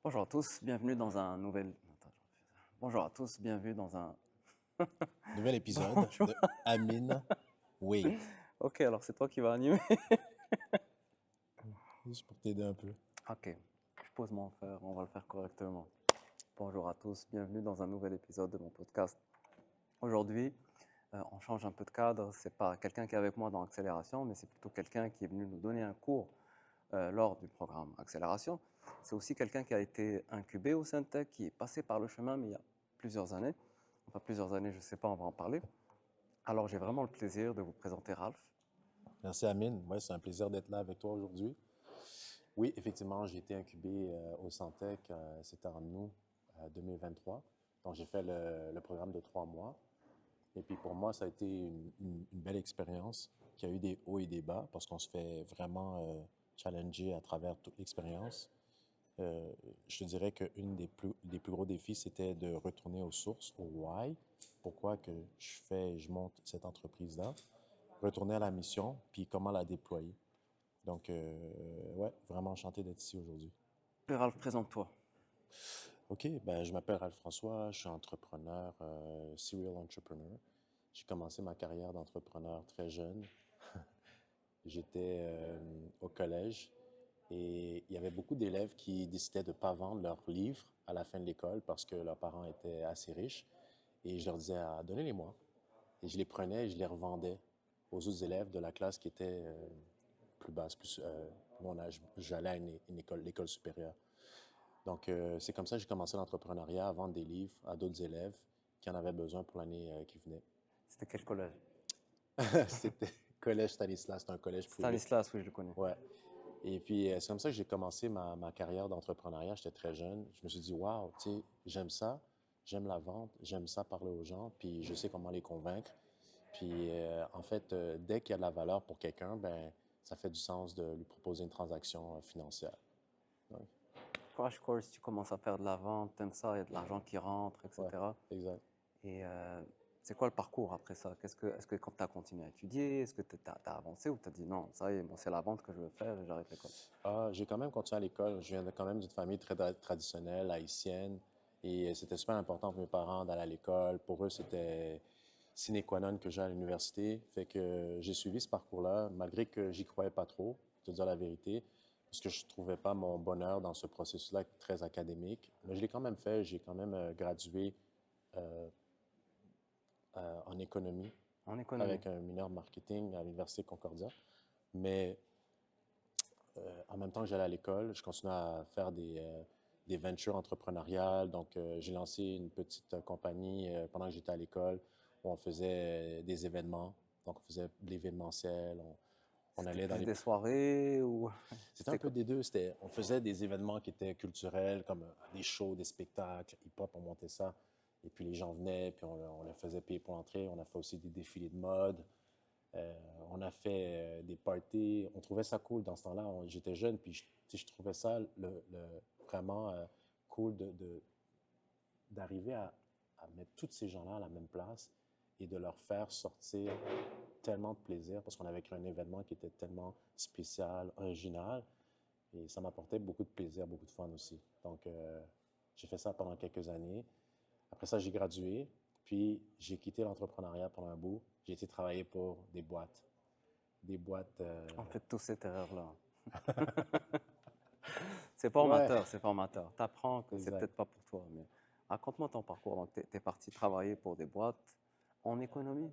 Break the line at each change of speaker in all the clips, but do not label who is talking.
Bonjour à tous, bienvenue dans un nouvel. Attends, bonjour à tous, bienvenue dans un.
Nouvel épisode
Bonjour.
de Amine Wave.
Ok, alors c'est toi qui vas animer.
Juste pour t'aider un peu.
Ok, je pose mon fer, on va le faire correctement. Bonjour à tous, bienvenue dans un nouvel épisode de mon podcast. Aujourd'hui, on change un peu de cadre. C'est pas quelqu'un qui est avec moi dans Accélération, mais c'est plutôt quelqu'un qui est venu nous donner un cours lors du programme Accélération. C'est aussi quelqu'un qui a été incubé au Syntec, qui est passé par le chemin, mais il y a plusieurs années. Enfin, plusieurs années, je ne sais pas, on va en parler. Alors, j'ai vraiment le plaisir de vous présenter Ralph.
Merci Amine. Ouais, c'est un plaisir d'être là avec toi aujourd'hui. Oui, effectivement, j'ai été incubé au Santec, c'était en août 2023. Donc, j'ai fait le programme de 3 mois. Et puis, pour moi, ça a été une belle expérience qui a eu des hauts et des bas parce qu'on se fait vraiment challenger à travers toute l'expérience. Euh, je te dirais qu'une des plus gros défis, c'était de retourner aux sources, au why. Pourquoi que je monte cette entreprise-là. Retourner à la mission, puis comment la déployer. Donc, ouais, vraiment enchanté d'être ici aujourd'hui.
Ralph, présente-toi.
OK, ben, je m'appelle Ralph François, je suis entrepreneur, serial entrepreneur. J'ai commencé ma carrière d'entrepreneur très jeune. J'étais au collège et il y avait beaucoup d'élèves qui décidaient de ne pas vendre leurs livres à la fin de l'école parce que leurs parents étaient assez riches. Et je leur disais, ah, donnez-les-moi. Et je les prenais et je les revendais aux autres élèves de la classe qui étaient plus basse, plus mon âge. J'allais à une école, l'école supérieure. Donc, c'est comme ça que j'ai commencé l'entrepreneuriat, à vendre des livres à d'autres élèves qui en avaient besoin pour l'année qui venait.
C'était quel collège?
C'était Collège Stanislas, c'est un collège privé.
Stanislas, oui, je le connais.
Ouais. Et puis, c'est comme ça que j'ai commencé ma carrière d'entrepreneuriat. J'étais très jeune. Je me suis dit, waouh, tu sais, j'aime ça, j'aime la vente, j'aime ça parler aux gens, puis je sais comment les convaincre. Puis, en fait, dès qu'il y a de la valeur pour quelqu'un, ben, ça fait du sens de lui proposer une transaction financière. Donc,
Crash Course, tu commences à faire de la vente, t'aimes ça, il y a de l'argent qui rentre,
ouais,
etc.
exact.
Et c'est quoi le parcours après ça? Est-ce que quand tu as continué à étudier, est-ce que tu as avancé ou tu as dit non, ça y est, bon, c'est la vente que je veux faire et j'arrête l'école?
Ah, j'ai quand même continué à l'école. Je viens quand même d'une famille très traditionnelle, haïtienne. Et c'était super important pour mes parents d'aller à l'école. Pour eux, c'était sine qua non que j'aille à l'université. Fait que j'ai suivi ce parcours-là, malgré que j'y croyais pas trop, pour te dire la vérité, parce que je trouvais pas mon bonheur dans ce processus-là très académique. Mais je l'ai quand même fait. J'ai quand même gradué en économie
En économie.
avec un mineur marketing à l'Université Concordia. Mais en même temps que j'allais à l'école, je continuais à faire des ventures entrepreneuriales. Donc, j'ai lancé une petite compagnie pendant que j'étais à l'école où on faisait des événements. Donc, on faisait de l'événementiel. On
C'était
allait dans
plus
les...
des soirées ou
C'était un
c'était
peu
quoi?
des deux. On faisait des événements qui étaient culturels, comme des shows, des spectacles, hip-hop, on montait ça. Et puis les gens venaient, puis on leur faisait payer pour l'entrée. On a fait aussi des défilés de mode. On a fait des parties. On trouvait ça cool dans ce temps-là. J'étais jeune, puis je trouvais ça vraiment cool d'arriver à mettre tous ces gens-là à la même place et de leur faire sortir tellement de plaisir parce qu'on avait créé un événement qui était tellement spécial, original. Et ça m'apportait beaucoup de plaisir, beaucoup de fun aussi. Donc, j'ai fait ça pendant quelques années. Après ça, j'ai gradué, puis j'ai quitté l'entrepreneuriat pendant un bout. J'ai été travailler pour des boîtes. Des boîtes.
On fait tous cette erreur-là. C'est
Ouais,
formateur, c'est formateur. Tu apprends que c'est
exact.
peut-être pas pour toi, mais raconte-moi ton parcours. Donc, tu es parti travailler pour des boîtes en économie.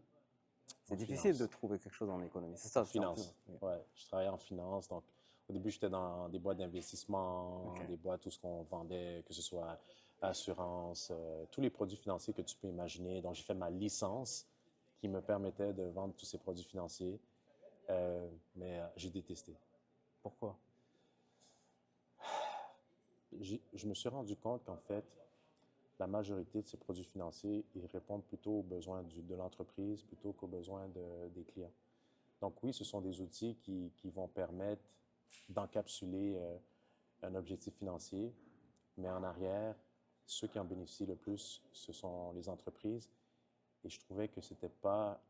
C'est
En
difficile de
finance.
trouver quelque chose en économie. C'est
En
ça, c'est en
finance.
finance. Oui.
Ouais, je travaillais en finance. Donc, au début, j'étais dans des boîtes
Ok.
d'investissement, des boîtes, tout ce qu'on vendait, que ce soit assurance, tous les produits financiers que tu peux imaginer. Donc, j'ai fait ma licence qui me permettait de vendre tous ces produits financiers. Mais j'ai détesté.
Pourquoi?
Je me suis rendu compte qu'en fait, la majorité de ces produits financiers, ils répondent plutôt aux besoins de l'entreprise plutôt qu'aux besoins des clients. Donc oui, ce sont des outils qui vont permettre d'encapsuler un objectif financier, mais en arrière, ceux qui en bénéficient le plus, ce sont les entreprises. Et je trouvais que c'était pas,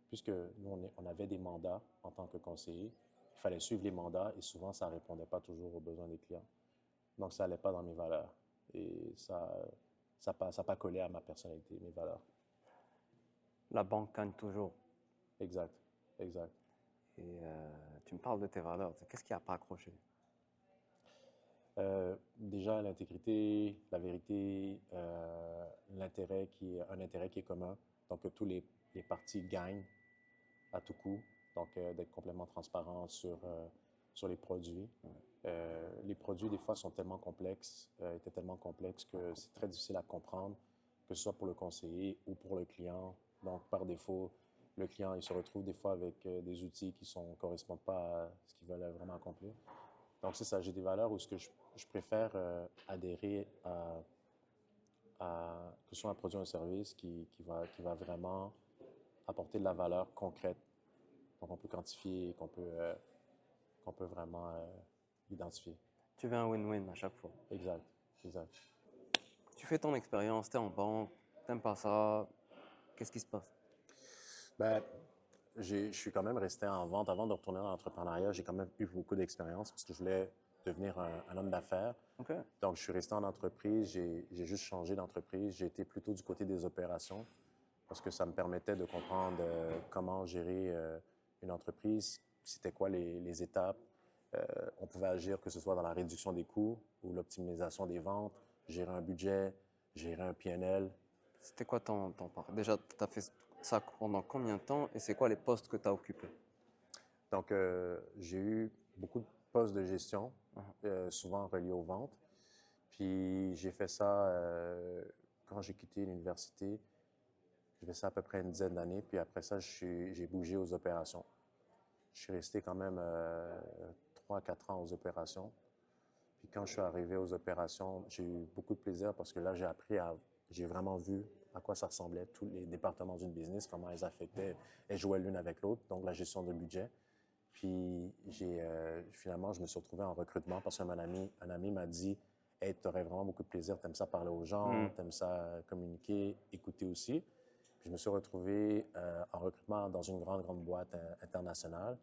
puisque nous, on avait des mandats en tant que conseiller, il fallait suivre les mandats et souvent, ça ne répondait pas toujours aux besoins des clients. Donc, ça n'allait pas dans mes valeurs. Et ça pas collé à ma personnalité, mes valeurs.
La banque gagne toujours.
Exact, exact.
Et tu me parles de tes valeurs. Qu'est-ce qui n'a pas accroché?
Déjà, l'intégrité, la vérité, un intérêt qui est commun. Donc, que tous les partis gagnent à tout coup. Donc, d'être complètement transparent sur les produits. Les produits, des fois, sont tellement complexes, étaient tellement complexes que c'est très difficile à comprendre, que ce soit pour le conseiller ou pour le client. Donc, par défaut, le client, il se retrouve des fois avec des outils qui ne correspondent pas à ce qu'ils veulent vraiment accomplir. Donc, c'est ça, j'ai des valeurs où je préfère adhérer que ce soit un produit ou un service qui va vraiment apporter de la valeur concrète, donc on peut quantifier, qu'on peut vraiment identifier.
Tu veux un win-win à chaque fois.
Exact, exact.
Tu fais ton expérience, tu es en banque, t'aimes pas ça. Qu'est-ce qui se passe?
Ben, je suis quand même resté en vente. Avant de retourner dans l'entrepreneuriat, j'ai quand même eu beaucoup d'expérience parce que je voulais devenir un homme d'affaires.
OK.
Donc, je suis resté en entreprise, j'ai juste changé d'entreprise. J'ai été plutôt du côté des opérations parce que ça me permettait de comprendre comment gérer une entreprise, c'était quoi les étapes. On pouvait agir que ce soit dans la réduction des coûts ou l'optimisation des ventes, gérer un budget, gérer un PNL.
C'était quoi ton parcours? Déjà, tu as fait ça pendant combien de temps et c'est quoi les postes que tu as occupés?
Donc, j'ai eu beaucoup de postes de gestion,
Uh-huh.
souvent reliés aux ventes. Puis, j'ai fait ça quand j'ai quitté l'université. J'ai fait ça à peu près une dizaine d'années. Puis après ça, j'ai bougé aux opérations. Je suis resté quand même 3 à 4 ans aux opérations. Puis quand je suis arrivé aux opérations, j'ai eu beaucoup de plaisir parce que là, j'ai vraiment vu à quoi ça ressemblait, tous les départements d'une business, comment elles affectaient, elles jouaient l'une avec l'autre, donc la gestion de budget. Puis finalement, je me suis retrouvé en recrutement parce qu'un ami m'a dit, hey, tu aurais vraiment beaucoup de plaisir, tu aimes ça parler aux gens, tu aimes ça communiquer, écouter aussi. Puis je me suis retrouvé en recrutement dans une grande boîte internationale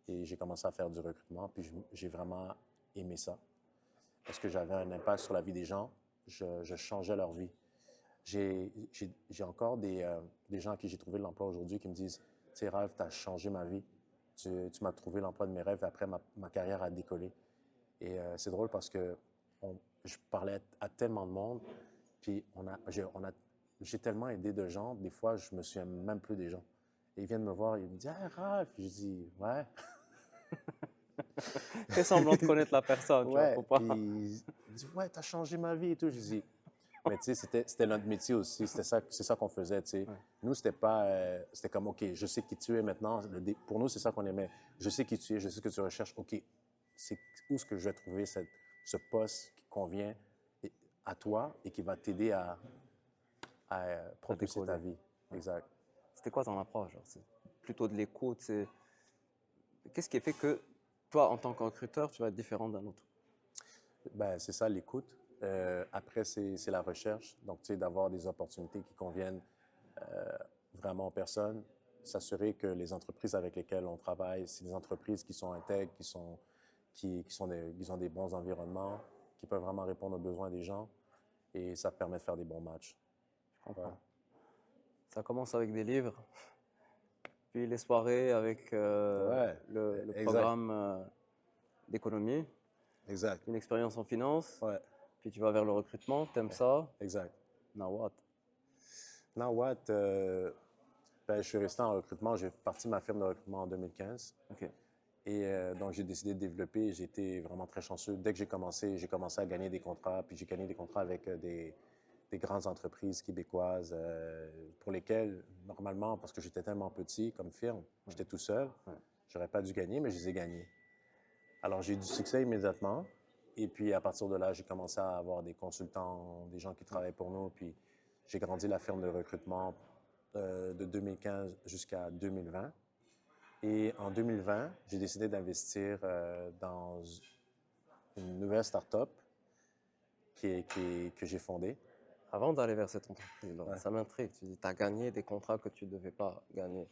et j'ai commencé à faire du recrutement, puis j'ai vraiment aimé ça parce que j'avais un impact sur la vie des gens, je changeais leur vie. J'ai encore des gens à qui j'ai trouvé l'emploi aujourd'hui qui me disent, tu sais, Ralph, tu as changé ma vie, tu m'as trouvé l'emploi de mes rêves, et après ma carrière a décollé. Et c'est drôle parce que je parlais à tellement de monde, puis j'ai tellement aidé de gens, des fois, je me souviens même plus des gens. Et ils viennent me voir, ils me disent, hey, Ralph, je dis, ouais.
Fais semblant de connaître la personne, tu vois,
Ouais,
faut pas.
puis il dit, ouais, t'as changé ma vie et tout. Je dis, mais tu sais, c'était notre métier aussi, c'est ça qu'on faisait, tu sais.
Ouais.
Nous, c'était pas, c'était comme, OK, je sais qui tu es maintenant. Pour nous, c'est ça qu'on aimait. Je sais qui tu es, je sais ce que tu recherches. OK, c'est où est-ce que je vais trouver ce poste qui convient à toi et qui va t'aider à
À
propulser ta
décoller.
vie.
Ouais.
Exact.
C'était quoi ton approche? Genre, c'est plutôt de l'écoute. Qu'est-ce qui fait que toi, en tant que recruteur, tu vas être différent d'un autre?
Ben, c'est ça, l'écoute. Après, c'est la recherche. Donc, tu sais, d'avoir des opportunités qui conviennent vraiment aux personnes, s'assurer que les entreprises avec lesquelles on travaille, c'est des entreprises qui sont intègres, qui ont des bons environnements, qui peuvent vraiment répondre aux besoins des gens et ça permet de faire des bons matchs.
Je
Ouais,
comprends. Ça commence avec des livres, puis les soirées avec
ouais,
le
exact,
programme d'économie,
exact.
une expérience en finance,
Ouais,
puis tu vas vers le recrutement, t'aimes ça,
exact.
now what?
Now what? Ben, je suis resté en recrutement. J'ai parti ma firme de recrutement en 2015.
OK.
Et donc, j'ai décidé de développer. J'ai été vraiment très chanceux. Dès que j'ai commencé à gagner des contrats. Puis j'ai gagné des contrats avec des grandes entreprises québécoises pour lesquelles, normalement, parce que j'étais tellement petit comme firme, j'étais tout seul,
Ouais.
j'aurais pas dû gagner, mais je les ai gagnés. Alors, j'ai eu du succès immédiatement. Et puis, à partir de là, j'ai commencé à avoir des consultants, des gens qui travaillent pour nous. Puis, j'ai grandi la firme de recrutement de 2015 jusqu'à 2020. Et en 2020, j'ai décidé d'investir dans une nouvelle start-up que j'ai fondée.
Avant d'aller vers cette entreprise-là,
Ouais.
ça m'intrigue. Tu dis, tu as gagné des contrats que tu ne devais pas gagner.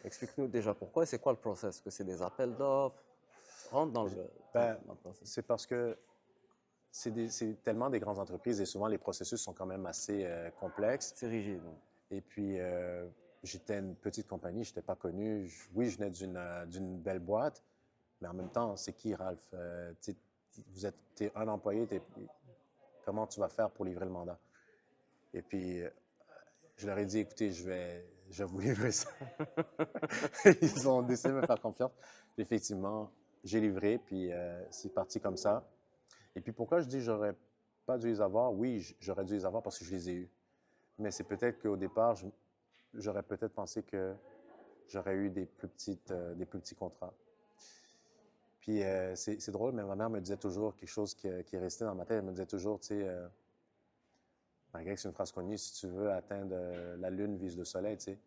Explique-nous déjà pourquoi et c'est quoi le process? Que c'est des appels d'offres? Rentre dans
Ben,
le process.
c'est parce que c'est tellement des grandes entreprises et souvent les processus sont quand même assez complexes.
C'est rigide. Ouais.
Et puis, j'étais une petite compagnie, je n'étais pas connu. Oui, je venais d'une belle boîte, mais en même temps, c'est qui, Ralph? T'es un employé, comment tu vas faire pour livrer le mandat? Et puis, je leur ai dit, écoutez, je vais vous livrer ça. Ils ont décidé de me faire confiance. Effectivement, j'ai livré, puis c'est parti comme ça. Et puis, pourquoi je dis que j'aurais pas dû les avoir? Oui, j'aurais dû les avoir parce que je les ai eus. Mais c'est peut-être qu'au départ, j'aurais peut-être pensé que j'aurais eu des plus petits contrats. Puis c'est drôle, mais ma mère me disait toujours quelque chose qui est resté dans ma tête. Elle me disait toujours, tu sais, malgré que c'est une phrase connue, si tu veux atteindre la lune, vise le soleil, tu sais.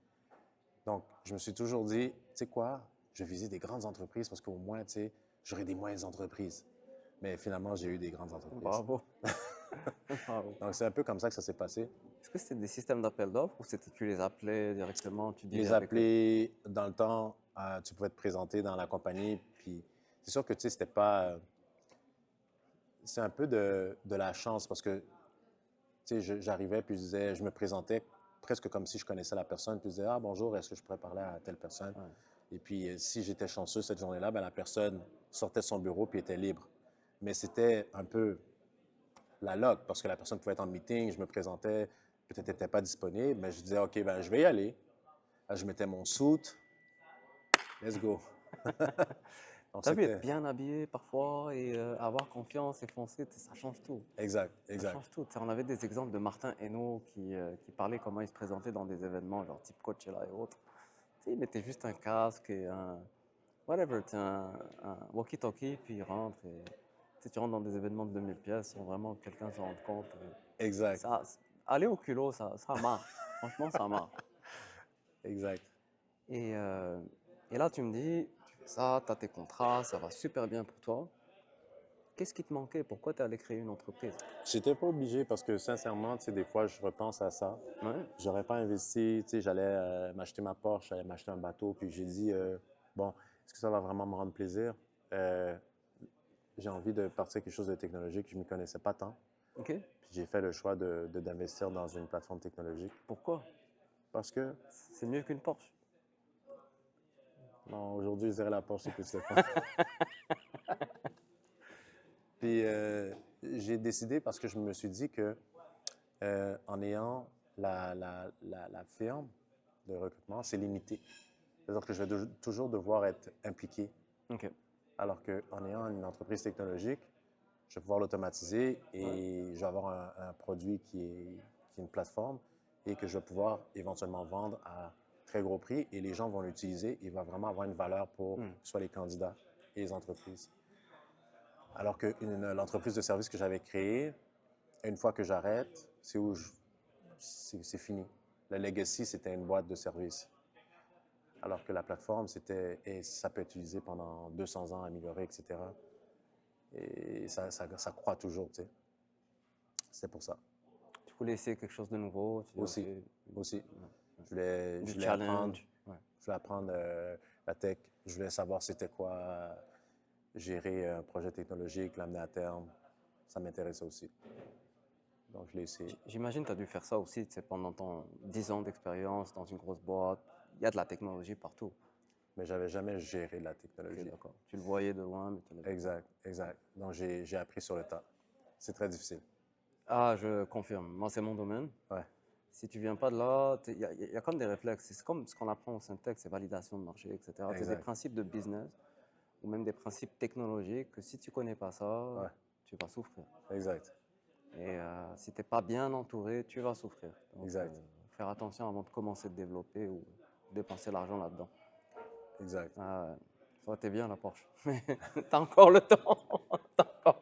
Donc, je me suis toujours dit, tu sais quoi, je vais viser des grandes entreprises parce qu'au moins, tu sais, j'aurai des moyennes entreprises. Mais finalement, j'ai eu des grandes entreprises.
Bravo. Bravo.
Donc, c'est un peu comme ça que ça s'est passé.
Est-ce que c'était des systèmes d'appel d'offres ou c'était tu les appelais directement, tu dealais
Les
avec eux?
appeler dans le temps, tu pouvais te présenter dans la compagnie, puis c'est sûr que, tu sais, c'était pas... c'est un peu de la chance parce que, tu sais, j'arrivais puis je me présentais presque comme si je connaissais la personne, puis je disais, ah bonjour, est-ce que je pourrais parler à telle personne?
Ouais.
Et puis, si j'étais chanceux cette journée-là, ben, la personne sortait de son bureau puis était libre. Mais c'était un peu la loc parce que la personne pouvait être en meeting, je me présentais, peut-être n'était pas disponible, mais je disais, OK, ben, je vais y aller. Là, je mettais mon suit, let's go. Donc,
T'as vu être
c'était
bien habillé parfois et avoir confiance et foncer, ça change tout.
exact,
Ça
exact.
change tout. Tu sais, on avait des exemples de Martin Hainaut qui parlait comment il se présentait dans des événements, genre type Coachella et autres. Tu sais, il mettait juste un casque et un whatever, tu sais, un walkie-talkie, puis il rentre. Et, tu sais, tu rentres dans des événements de 2000 pièces sans vraiment que quelqu'un se rende compte.
Exact,
Ça, aller au culot, ça marche. Franchement, ça marche.
exact.
Et, euh, et là, tu me dis, tu fais ça, tu as tes contrats, ça va super bien pour toi. Qu'est-ce qui te manquait? Pourquoi tu es allé créer une entreprise?
J'étais pas obligé parce que sincèrement, tu sais, des fois, je repense à ça.
Ouais,
J'aurais pas investi, tu sais, j'allais m'acheter ma Porsche, j'allais m'acheter un bateau, puis j'ai dit, bon, est-ce que ça va vraiment me rendre plaisir? Euh, j'ai envie de partir quelque chose de technologique, je ne m'y connaissais pas tant.
ok.
Puis j'ai fait le choix d'investir dans une plateforme technologique
Pourquoi?
parce que,
C'est mieux qu'une Porsche.
non, aujourd'hui, je dirais la Porsche, c'est plus le fun. Puis j'ai décidé parce que je me suis dit que en ayant la firme de recrutement, c'est limité. C'est-à-dire que je vais toujours devoir être impliqué.
Ok.
Alors qu'en ayant une entreprise technologique, je vais pouvoir l'automatiser et je vais avoir un produit qui est une plateforme et que je vais pouvoir éventuellement vendre à très gros prix et les gens vont l'utiliser et il va vraiment avoir une valeur pour soit les candidats et les entreprises. Alors que l'entreprise de service que j'avais créée, une fois que j'arrête, c'est fini. Le legacy, c'était une boîte de service. Alors que la plateforme, et ça peut être utilisé pendant 200 ans, amélioré, etc. Et ça croît toujours, tu sais. C'est pour ça.
Tu voulais essayer quelque chose de nouveau. Tu dis, ok,
Aussi, aussi.
du
Je voulais apprendre,
challenge. Ouais.
je voulais apprendre la tech. Je voulais savoir c'était quoi gérer un projet technologique, l'amener à terme. Ça m'intéressait aussi. Donc, je l'ai essayé.
J'imagine que tu as dû faire ça aussi, tu sais, pendant ton 10 ans d'expérience dans une grosse boîte. Il y a de la technologie partout.
Mais j'avais jamais géré la
Ok,
technologie.
d'accord. Tu le voyais de loin, mais tu l'avais pas.
Exact, exact. Donc, j'ai appris sur le tas. C'est très difficile.
Ah, je confirme. Moi, c'est mon domaine.
Ouais,
Si tu viens pas de là, il y a comme des réflexes. C'est comme ce qu'on apprend au Syntec, c'est validation de marché, etc. C'est des
exact.
principes de business ou même des principes technologiques que si tu connais pas ça,
Ouais,
tu vas souffrir.
exact,
Et si tu n'es pas bien entouré, tu vas souffrir. Donc,
exact,
faire attention avant de commencer de développer ou dépenser l'argent là-dedans.
exact.
Ça aurait été bien la Porsche, mais t'as encore le temps. T'as encore le temps.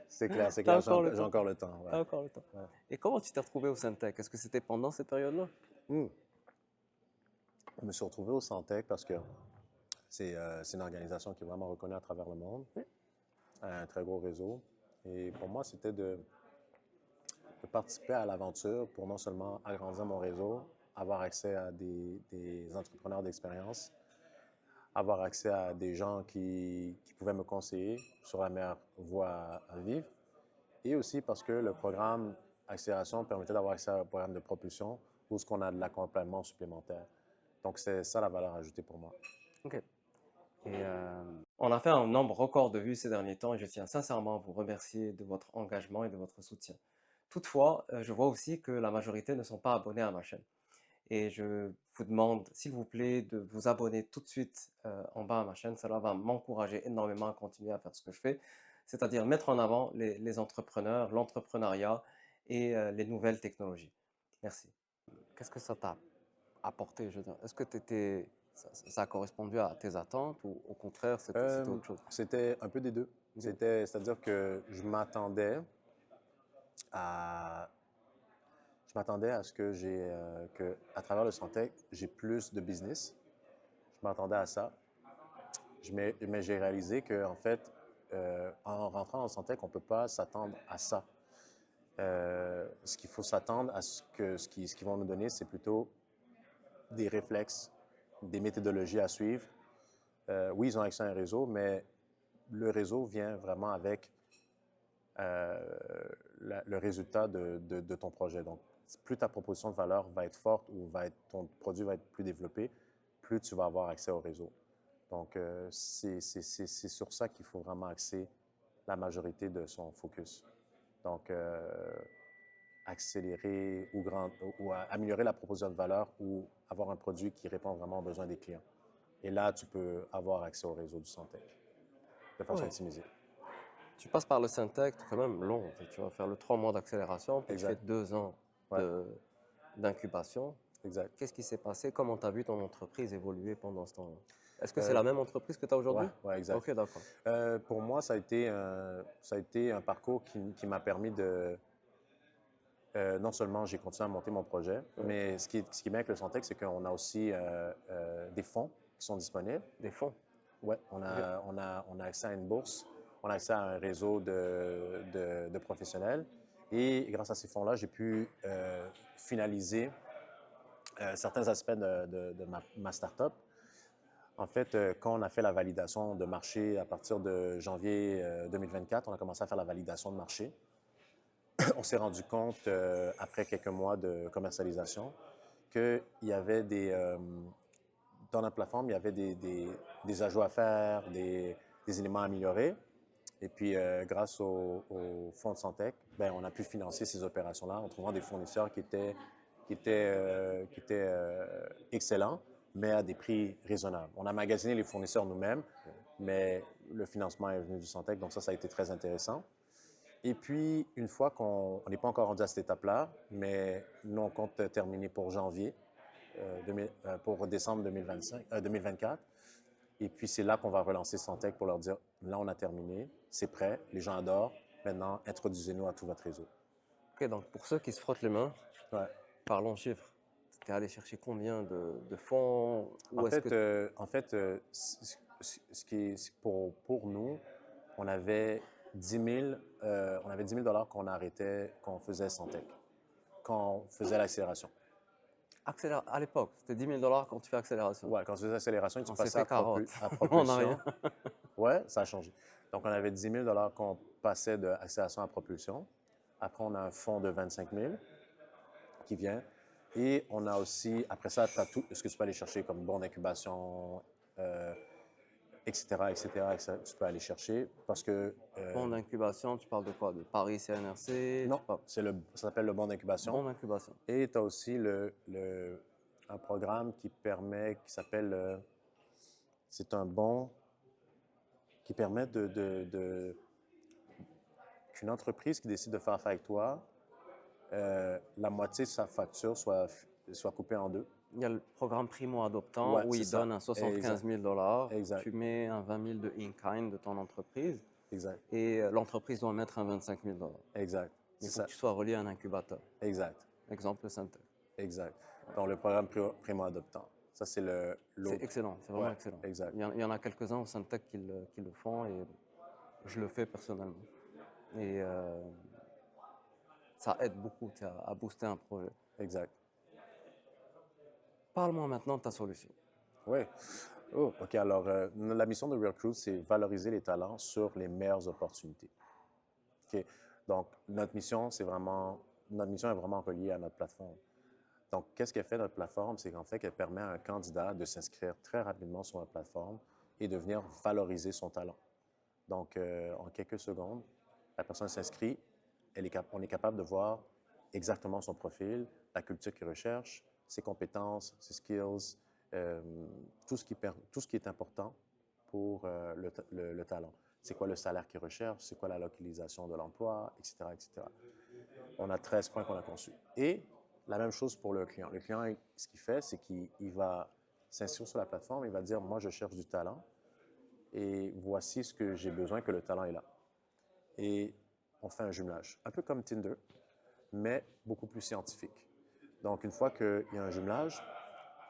C'est clair, c'est
T'as
clair.
encore le
J'ai
temps.
encore le temps. Ouais.
T'as encore le temps.
Ouais.
Et comment tu t'es retrouvé au Syntec? Est-ce que c'était pendant cette période-là?
Hmm. Je me suis retrouvé au Santec parce que c'est une organisation qui est vraiment reconnue à travers le monde, un très gros réseau. Et pour moi, c'était de participer à l'aventure pour non seulement agrandir mon réseau, avoir accès à des entrepreneurs d'expérience, avoir accès à des gens qui pouvaient me conseiller sur la meilleure voie à vivre, et aussi parce que le programme accélération permettait d'avoir accès à un programme de propulsion où ce qu'on a de l'accompagnement supplémentaire. Donc, c'est ça la valeur ajoutée pour moi.
OK. Et on a fait un nombre record de vues ces derniers temps et je tiens sincèrement à vous remercier de votre engagement et de votre soutien. Toutefois, je vois aussi que la majorité ne sont pas abonnés à ma chaîne. Et je vous demande, s'il vous plaît, de vous abonner tout de suite en bas à ma chaîne. Cela va m'encourager énormément à continuer à faire ce que je fais, c'est-à-dire mettre en avant les entrepreneurs, l'entrepreneuriat et les nouvelles technologies. Merci. Qu'est-ce que ça t'a apporté, je veux dire? Est-ce que ça a correspondu à tes attentes ou au contraire, c'était autre chose?
C'était un peu des deux.
Ok.
C'est-à-dire que à, je m'attendais à ce que, à travers le Santec, j'ai plus de business. Je m'attendais à ça. Mais j'ai réalisé que, en fait, en rentrant dans le Santec, on ne peut pas s'attendre à ça. Ce qu'il faut s'attendre à ce qu'ils vont nous donner, c'est plutôt des réflexes, des méthodologies à suivre. Oui, ils ont accès à un réseau, mais le réseau vient vraiment avec euh, le résultat de ton projet. Donc, plus ta proposition de valeur va être forte ou ton produit va être plus développé, plus tu vas avoir accès au réseau. Donc, c'est sur ça qu'il faut vraiment axer la majorité de son focus. Donc, accélérer ou améliorer la proposition de valeur ou avoir un produit qui répond vraiment aux besoins des clients. Et là, tu peux avoir accès au réseau du Santec de façon
Ouais.
optimisée.
Tu passes par le Syntec, c'est quand même long. Tu vas faire le 3 mois d'accélération, puis tu fais
Exact.
2 ans
Ouais,
de, d'incubation.
exact.
Qu'est-ce qui s'est passé? Comment tu as vu ton entreprise évoluer pendant ce temps-là? Est-ce que c'est
Euh,
la même entreprise que tu as
ouais,
aujourd'hui?
ouais, exact.
Ok, d'accord.
Pour moi, ça a été un parcours qui m'a permis de. Non seulement j'ai continué à monter mon projet,
Ouais.
mais ce qui est bien avec le Santec, c'est qu'on a aussi des fonds qui sont disponibles.
Des fonds.
Ouais,
Ok.
on a accès à une bourse, on a accès à un réseau de professionnels. Et grâce à ces fonds-là, j'ai pu finaliser certains aspects de ma start-up. En fait, quand on a fait la validation de marché à partir de janvier 2024, on a commencé à faire la validation de marché. On s'est rendu compte, après quelques mois de commercialisation, qu'il y avait dans la plateforme, il y avait des ajouts à faire, des éléments à améliorer. Et puis, grâce au fonds de Santec, ben, on a pu financer ces opérations-là en trouvant des fournisseurs qui étaient excellents, mais à des prix raisonnables. On a magasiné les fournisseurs nous-mêmes, mais le financement est venu du Santec, donc ça a été très intéressant. Et puis, une fois qu'on n'est pas encore rendu à cette étape-là, mais nous, on compte terminer pour janvier, pour décembre 2024. Et puis, c'est là qu'on va relancer Santec pour leur dire, là, on a terminé, c'est prêt, les gens adorent, maintenant, introduisez-nous à tout votre réseau.
Ok, donc pour ceux qui se frottent les mains,
Ouais.
parlons chiffres. Tu es allé chercher combien de fonds?
En
Ou est-ce que...
fait, ce qui est pour nous, on avait 10 000, on avait 10 000 qu'on arrêtait, qu'on faisait Santec, quand on faisait l'accélération.
À l'époque, c'était 10 000 $ quand tu fais accélération.
Ouais, quand tu faisais l'accélération et tu
On s'est
passais
fait carotte.
à
On n'a rien.
propulsion, ouais, ça a changé. Donc, on avait 10 000 qu'on passait de accélération à propulsion. Après, on a un fonds de 25 000 qui vient. Et on a aussi, après ça, tu as tout ce que tu peux aller chercher comme bon d'incubation, etc., etc., etc., tu peux aller chercher parce que,
Bon d'incubation, tu parles de quoi? De Paris CNRC?
non,
Tu parles...
ça s'appelle le bon d'incubation.
Bon d'incubation.
Et tu as aussi un programme qui s'appelle, c'est un bon qui permet qu'une entreprise qui décide de faire affaire avec toi, la moitié de sa facture soit coupée en deux.
Il y a le programme primo-adoptant
Ouais,
où
c'est
il
ça.
donne un 75
Exact.
000 $.
Exact.
Tu mets un 20 000 de in-kind de ton entreprise
Exact.
et l'entreprise doit mettre un 25 000 $.
Exact.
Il
C'est
faut que
ça.
tu sois relié à un incubateur.
Exact.
Exemple, Syntec.
Exact. Donc, le programme primo-adoptant. Ça, c'est
C'est
l'autre.
excellent, c'est vraiment
Ouais,
excellent.
exact.
Il y en a quelques-uns au Syntec qui le font et je le fais personnellement. Et ça aide beaucoup à booster un projet.
Exact.
Parle-moi maintenant de ta solution.
Oui. Oh, OK. Alors, la mission de Real Cruise, c'est valoriser les talents sur les meilleures opportunités. OK. Donc, notre mission est vraiment reliée à notre plateforme. Donc, qu'est-ce qu'elle fait notre plateforme? C'est qu'en fait, qu'elle permet à un candidat de s'inscrire très rapidement sur notre plateforme et de venir valoriser son talent. Donc, en quelques secondes, la personne s'inscrit, on est capable de voir exactement son profil, la culture qu'il recherche, ses compétences, ses skills, euh, tout ce qui est important pour le talent. C'est quoi le salaire qu'il recherche, c'est quoi la localisation de l'emploi, etc., etc. On a 13 points qu'on a conçus. Et la même chose pour le client. Le client, ce qu'il fait, c'est qu'il va s'inscrire sur la plateforme, il va dire, moi, je cherche du talent et voici ce que j'ai besoin que le talent est là. Et on fait un jumelage, un peu comme Tinder, mais beaucoup plus scientifique. Donc, une fois qu'il y a un jumelage,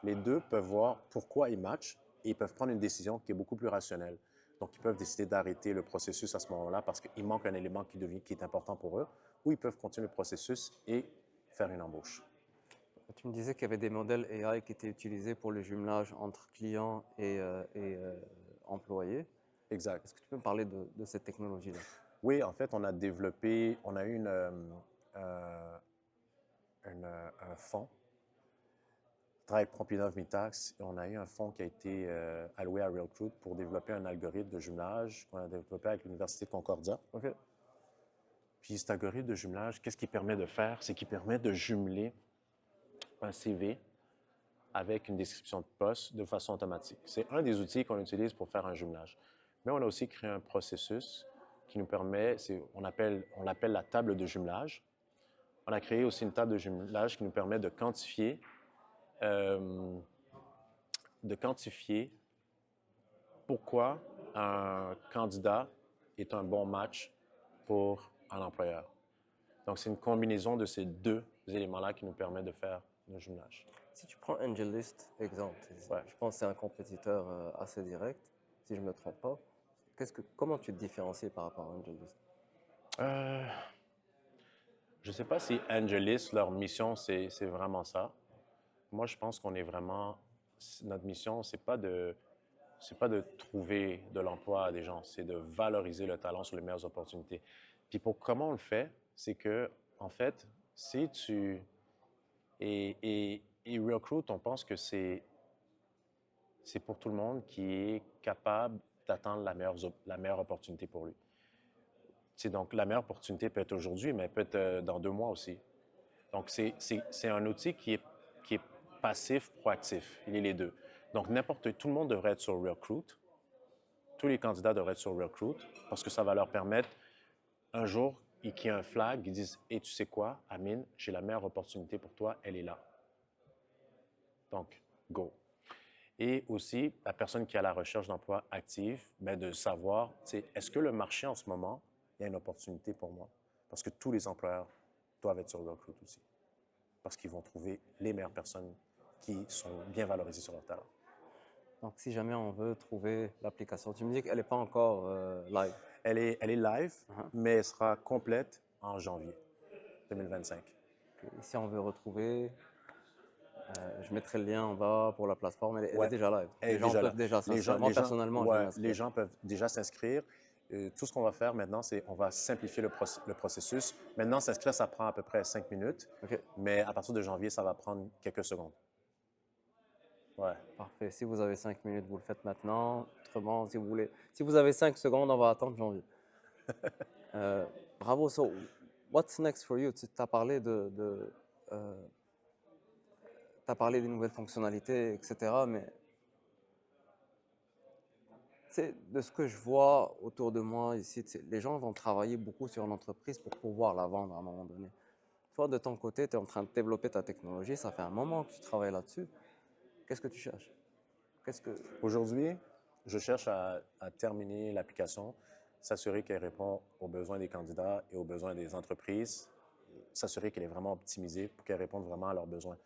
les deux peuvent voir pourquoi ils matchent et ils peuvent prendre une décision qui est beaucoup plus rationnelle. Donc, ils peuvent décider d'arrêter le processus à ce moment-là parce qu'il manque un élément qui est important pour eux, ou ils peuvent continuer le processus et faire une embauche.
Tu me disais qu'il y avait des modèles AI qui étaient utilisés pour le jumelage entre clients et employés.
Exact.
Est-ce que tu peux me parler de cette technologie-là?
Oui, en fait, on a eu un fonds, Travail Prompt Innov Mitax, et on a eu un fonds qui a été alloué à Realcruit pour développer un algorithme de jumelage qu'on a développé avec l'Université de Concordia.
Ok.
Puis cet algorithme de jumelage, qu'est-ce qu'il permet de faire? C'est qu'il permet de jumeler un CV avec une description de poste de façon automatique. C'est un des outils qu'on utilise pour faire un jumelage. Mais on a aussi créé un processus qui nous permet, on l'appelle la table de jumelage. On a créé aussi une table de jumelage qui nous permet euh, de quantifier pourquoi un candidat est un bon match pour un employeur. Donc, c'est une combinaison de ces deux éléments-là qui nous permet de faire le jumelage.
Si tu prends AngelList, exemple,
Ouais.
je pense que c'est un compétiteur assez direct, si je ne me trompe pas. Comment tu te différencies par rapport à AngelList?
Je ne sais pas si Angelis, leur mission, c'est vraiment ça. Moi, je pense qu'on est vraiment... Notre mission, c'est pas de trouver de l'emploi à des gens, c'est de valoriser le talent sur les meilleures opportunités. Puis pour comment on le fait, c'est que, en fait, si tu... Et Recruit, on pense que c'est pour tout le monde qui est capable d'attendre la meilleure opportunité pour lui. Donc, la meilleure opportunité peut être aujourd'hui, mais peut être dans 2 mois aussi. Donc, c'est un outil qui est passif, proactif. Il est les deux. Donc, tout le monde devrait être sur Recruit. Tous les candidats devraient être sur Recruit parce que ça va leur permettre, un jour, qu'il y ait un flag, ils disent « Et tu sais quoi, Amine, j'ai la meilleure opportunité pour toi, elle est là. » Donc, go. Et aussi, la personne qui est à la recherche d'emploi active, bien, de savoir, est-ce que le marché en ce moment, il y a une opportunité pour moi? Parce que tous les employeurs doivent être sur Recruit aussi. Parce qu'ils vont trouver les meilleures personnes qui sont bien valorisées sur leur talent.
Donc, si jamais on veut trouver l'application, tu me dis qu'elle n'est pas encore live.
Elle est live,
Uh-huh.
mais elle sera complète en janvier 2025.
Et si on veut retrouver, je mettrai le lien en bas pour la plateforme. Elle est
Ouais,
déjà live.
elle est
Les gens
déjà
peuvent
là.
déjà s'inscrire. Moi, personnellement, je vais
Ouais, les
m'inscrire.
gens peuvent déjà s'inscrire. Tout ce qu'on va faire maintenant, c'est on va simplifier le processus. Maintenant, s'inscrire, ça prend à peu près 5 minutes,
Ok,
mais à partir de janvier, ça va prendre quelques secondes. Ouais.
parfait. Si vous avez 5 minutes, vous le faites maintenant. Autrement, si vous avez 5 secondes, on va attendre janvier. Bravo. So, what's next for you? Tu as parlé t'as parlé des nouvelles fonctionnalités, etc. Mais de ce que je vois autour de moi ici, les gens vont travailler beaucoup sur une entreprise pour pouvoir la vendre à un moment donné. Toi, de ton côté, tu es en train de développer ta technologie, ça fait un moment que tu travailles là-dessus. Qu'est-ce que tu cherches? Qu'est-ce que...
Aujourd'hui, je cherche à terminer l'application, s'assurer qu'elle répond aux besoins des candidats et aux besoins des entreprises, s'assurer qu'elle est vraiment optimisée pour qu'elle réponde vraiment à leurs besoins.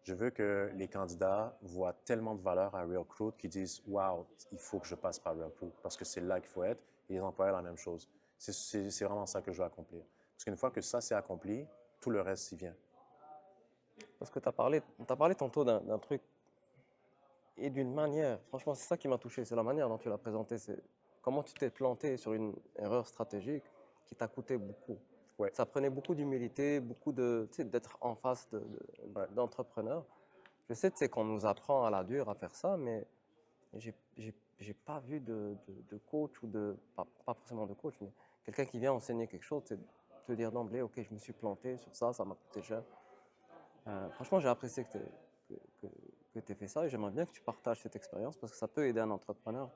Je veux que les candidats voient tellement de valeur à Recruit qu'ils disent « Wow, il faut que je passe par Recruit parce que c'est là qu'il faut être. » Et les employeurs, la même chose. C'est vraiment ça que je veux accomplir. Parce qu'une fois que ça, c'est accompli, tout le reste s'y vient.
Parce que tu as parlé tantôt d'un truc et d'une manière, franchement, c'est ça qui m'a touché, c'est la manière dont tu l'as présenté, c'est comment tu t'es planté sur une erreur stratégique qui t'a coûté beaucoup.
Ouais.
Ça prenait beaucoup d'humilité, beaucoup de, tu sais, d'être en face
Ouais.
d'entrepreneurs. Je sais, tu sais, qu'on nous apprend à la dure à faire ça, mais j'ai pas vu de coach ou pas forcément de coach, mais quelqu'un qui vient enseigner quelque chose, c'est te dire d'emblée, OK, je me suis planté sur ça, ça m'a coûté cher. Franchement, j'ai apprécié que, que, que tu aies fait ça et j'aimerais bien que tu partages cette expérience parce que ça peut aider un entrepreneur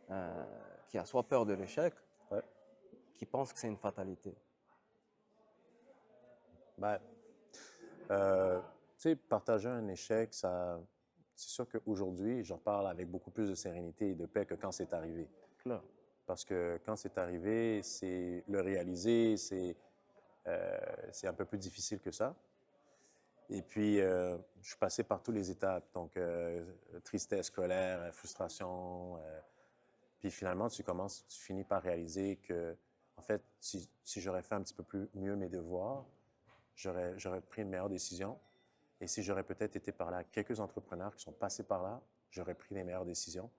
euh, qui a soit peur de l'échec,
Ouais.
qui pense que c'est une fatalité.
Ben, tu sais, partager un échec, c'est sûr qu'aujourd'hui, j'en parle avec beaucoup plus de sérénité et de paix que quand c'est arrivé.
Clair.
Parce que quand c'est arrivé, c'est le réaliser, c'est un peu plus difficile que ça. Et puis, je suis passé par toutes les étapes. Donc, tristesse, colère, frustration. Puis finalement, tu finis par réaliser que, en fait, si j'aurais fait un petit peu mieux mes devoirs, j'aurais pris une meilleure décision. Et si j'aurais peut-être été par là, quelques entrepreneurs qui sont passés par là, j'aurais pris les meilleures décisions.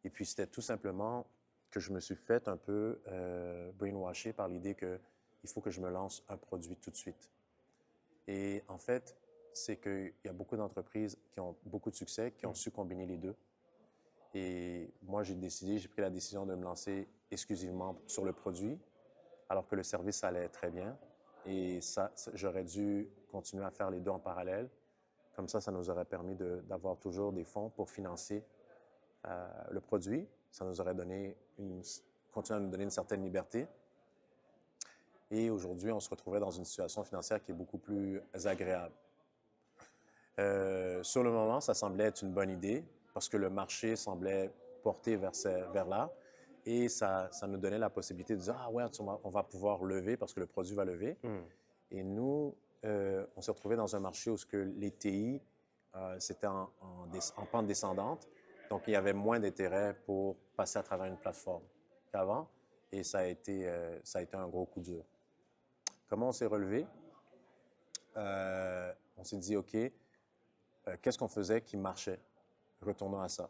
Et puis, c'était tout simplement que je me suis fait un peu brainwasher par l'idée qu'il faut que je me lance un produit tout de suite. Et en fait, c'est qu'il y a beaucoup d'entreprises qui ont beaucoup de succès, qui ont su combiner les deux. Et moi, j'ai pris la décision de me lancer exclusivement sur le produit, alors que le service allait très bien. Et j'aurais dû continuer à faire les deux en parallèle. Comme ça nous aurait permis d'avoir toujours des fonds pour financer le produit. Ça nous aurait continué à nous donner une certaine liberté. Et aujourd'hui, on se retrouverait dans une situation financière qui est beaucoup plus agréable. Sur le moment, ça semblait être une bonne idée parce que le marché semblait porter vers là. Et ça nous donnait la possibilité de dire, ah ouais, on va pouvoir lever parce que le produit va lever. Et nous, on s'est retrouvés dans un marché où les TI, c'était en pente descendante. Donc, il y avait moins d'intérêt pour passer à travers une plateforme qu'avant. Et ça a été un gros coup dur. Comment on s'est relevé? On s'est dit, OK, qu'est-ce qu'on faisait qui marchait? Retournons à ça.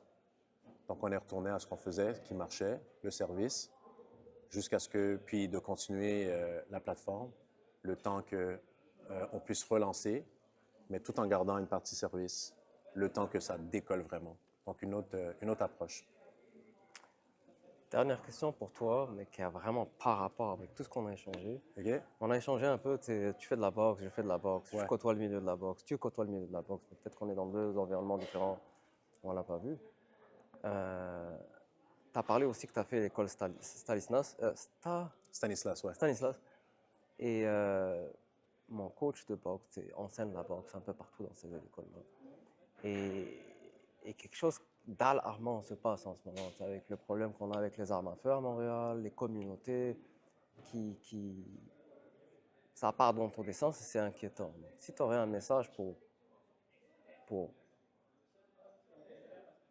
Donc, on est retourné à ce qu'on faisait qui marchait, le service, puis de continuer la plateforme, le temps qu'on puisse relancer, mais tout en gardant une partie service, le temps que ça décolle vraiment. Donc, une autre approche.
Dernière question pour toi, mais qui a vraiment pas rapport avec tout ce qu'on a échangé.
OK?
On a échangé un peu, tu fais de la boxe, je fais de la boxe, je
Ouais.
côtoie le milieu de la boxe, tu côtoies le milieu de la boxe, mais peut-être qu'on est dans deux environnements différents, on l'a pas vu. Tu as parlé aussi que tu as fait l'école
Stanislas, ouais.
Stanislas. Et mon coach de boxe enseigne la boxe un peu partout dans ces écoles-là. Et quelque chose d'alarmant se passe en ce moment, avec le problème qu'on a avec les armes à feu à Montréal, les communautés qui ça part dans tous les sens et c'est inquiétant. Donc, si tu aurais un message pour,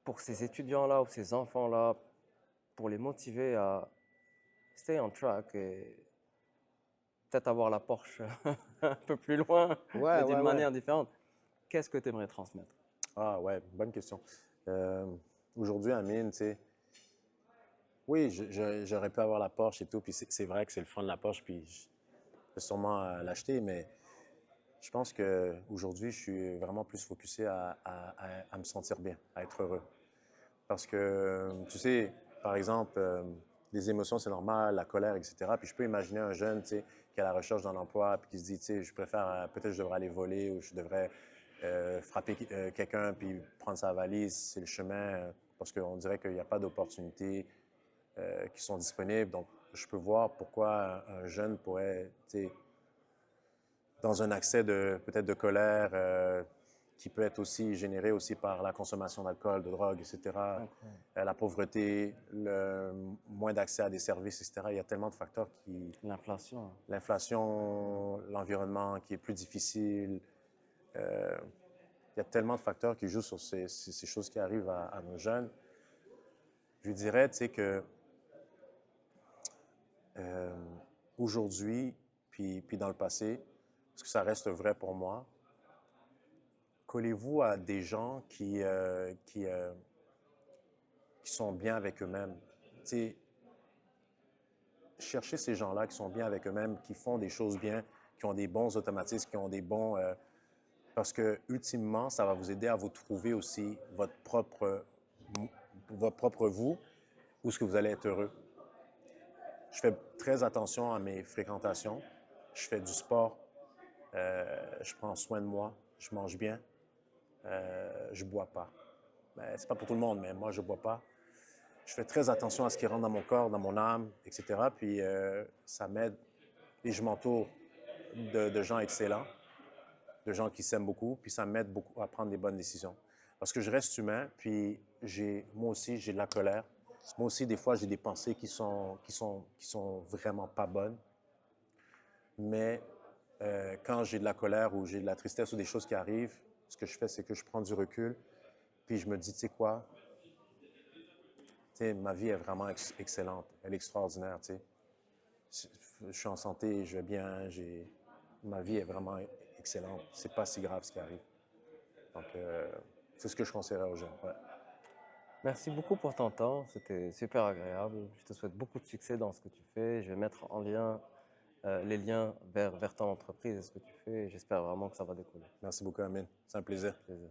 pour ces étudiants-là ou ces enfants-là, pour les motiver à stay on track et peut-être avoir la Porsche un peu plus loin,
Ouais,
mais d'une
ouais, ouais.
manière différente, qu'est-ce que tu aimerais transmettre?
Ah ouais, bonne question. Aujourd'hui, Amine, tu sais, oui, j'aurais pu avoir la Porsche et tout, puis c'est vrai que c'est le fun de la Porsche, puis je vais sûrement l'acheter, mais je pense qu'aujourd'hui, je suis vraiment plus focusé à me sentir bien, à être heureux. Parce que, tu sais, par exemple, les émotions, c'est normal, la colère, etc. Puis je peux imaginer un jeune, tu sais, qui est à la recherche d'un emploi, puis qui se dit, tu sais, je préfère, peut-être je devrais aller voler ou je devrais frapper quelqu'un puis prendre sa valise. C'est le chemin, parce qu'on dirait qu'il n'y a pas d'opportunités qui sont disponibles. Donc, je peux voir pourquoi un jeune pourrait, tu sais, dans un accès peut-être de colère qui peut être aussi généré aussi par la consommation d'alcool, de drogue, etc. La pauvreté, le moins d'accès à des services, etc. Il y a tellement de facteurs
L'inflation.
L'inflation, l'environnement qui est plus difficile. Il y a tellement de facteurs qui jouent sur ces choses qui arrivent à nos jeunes. Je dirais, tu sais, que aujourd'hui, puis dans le passé, parce que ça reste vrai pour moi, collez-vous à des gens qui sont bien avec eux-mêmes. Tu sais, chercher ces gens-là qui sont bien avec eux-mêmes, qui font des choses bien, qui ont des bons automatismes, qui ont des bons... parce que, ultimement, ça va vous aider à vous trouver aussi votre propre vous, où est-ce que vous allez être heureux. Je fais très attention à mes fréquentations. Je fais du sport. Je prends soin de moi. Je mange bien. Je bois pas. C'est pas pour tout le monde, mais moi, je bois pas. Je fais très attention à ce qui rentre dans mon corps, dans mon âme, etc. Puis ça m'aide. Et je m'entoure de gens excellents, de gens qui s'aiment beaucoup, puis ça m'aide beaucoup à prendre des bonnes décisions. Parce que je reste humain, puis moi aussi, j'ai de la colère. Moi aussi, des fois, j'ai des pensées qui sont vraiment pas bonnes. Mais quand j'ai de la colère ou j'ai de la tristesse ou des choses qui arrivent, ce que je fais, c'est que je prends du recul, puis je me dis, tu sais quoi, ma vie est vraiment excellente, elle est extraordinaire, tu sais. Je suis en santé, je vais bien, ma vie est vraiment excellente. C'est pas si grave ce qui arrive. Donc, c'est ce que je conseillerais aux gens. Ouais.
Merci beaucoup pour ton temps, c'était super agréable. Je te souhaite beaucoup de succès dans ce que tu fais. Je vais mettre en lien les liens vers ton entreprise et ce que tu fais. J'espère vraiment que ça va décoller.
Merci beaucoup, Amine. C'est un plaisir.
Plaisir.